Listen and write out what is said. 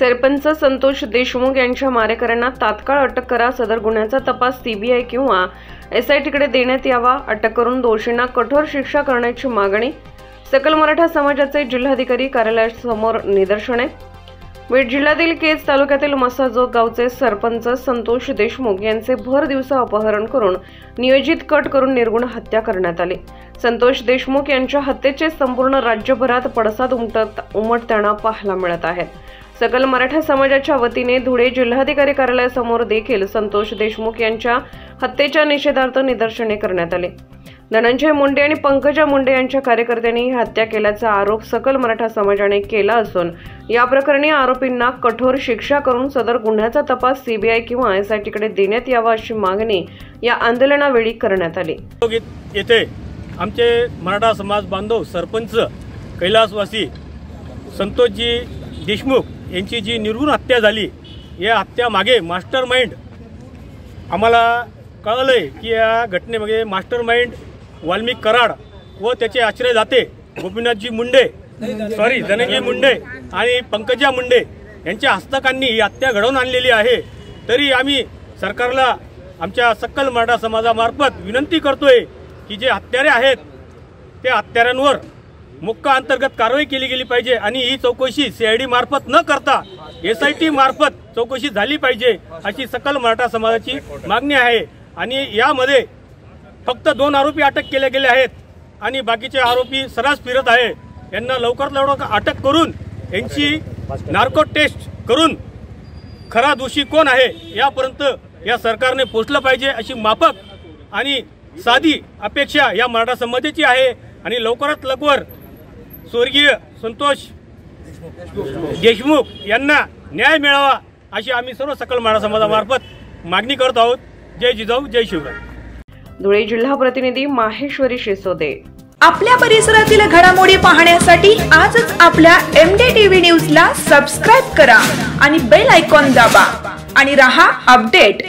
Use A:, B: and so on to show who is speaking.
A: सरपंच संतोष देशमुख यांच्या मारेकऱ्यांना तात्काळ अटक करा। सदर गुन्ह्याचा तपास सीबीआय किंवा एसआयटीकडे देण्यात यावा। अटक करून दोषींना कठोर शिक्षा करण्याची मागणी। सकल मराठा समाजाचे जिल्हाधिकारी कार्यालयासमोर निदर्शने। बीड जिल्ह्यातील केज तालुक्यातील मसाजोग गावचे सरपंच संतोष देशमुख यांचे भर दिवसा अपहरण करून नियोजित कट करून निर्गुण हत्या करण्यात आली। संतोष देशमुख यांच्या हत्येचे संपूर्ण राज्यभरात पडसाद उमटताना पाहायला मिळत आहेत। सकल मराठा समाजाच्या वतीने धुळे जिल्हाधिकारी कार्यालयासमोर देखील संतोष देशमुख यांच्या हत्येच्या निषेधार्थ निदर्शने करण्यात आले। धनंजय मुंडे आणि पंकजा मुंडे यांच्या कार्यकर्त्यांनी ही हत्या केल्याचा आरोप सकल मराठा समाजाने केला असून या प्रकरणी आरोपींना कठोर शिक्षा करून सदर गुन्ह्याचा तपास सीबीआय किंवा एसआयटीकडे देण्यात यावा अशी मागणी या आंदोलनावेळी करण्यात आली।
B: येथे आमचे मराठा समाज बांधव सरपंच कैलासवासी संतोषजी देशमुख यांची जी निर्गुण हत्या झाली, या हत्या मागे मास्टरमाइंड आम्हाला कळलंय की या घटनेमागे मास्टरमाइंड वाल्मिक कराड व त्याचे आश्रयदाते गोपीनाथजी मुंडे धनंजय मुंडे आणि पंकजा मुंडे यांच्या हस्तकांनी ही हत्या घडवून आणलेली आहे। तरी आम्ही सरकारला आमच्या सकल मराठा समाजामार्फत विनंती करतोय की जे हत्यारे आहेत त्या हत्यारांवर मोक्का अंतर्गत कारवाई केली गेली पाहिजे आणि ही चौकशी सीआयडी मार्फत न करता एसआयटी मार्फत चौकशी झाली पाहिजे अशी सकल मराठा समाजाची मागणी आहे। आणि यामध्ये फक्त 2 आरोपी अटक केले गेले आहेत आणि बाकीचे आरोपी सरास फिरत आहे। यांना लवकरात लवकर अटक करून यांची नार्को टेस्ट करून खरा दोषी कोण आहे यापर्यंत या सरकारने पोहोचलं पाहिजे अशी माफक आणि साधी अपेक्षा या मराठा समाजाची आहे। आणि लवकरात लवकर स्वर्गीय संतोष देशमुख यांना न्याय मिळावा अशी आम्ही सर्व सकल मराठा समाजामार्फत मागणी करत आहोत। जय जिजाऊ जय शिवराय।
A: धुळे जिल्हा प्रतिनिधी माहेश्वरी शिसोदे।
C: आपल्या परिसरातील घडामोडी पाहण्यासाठी आजच आपल्या MDTV न्यूजला सबस्क्राइब करा आणि बेल आयकॉन दाबा आणि रहा अपडेट।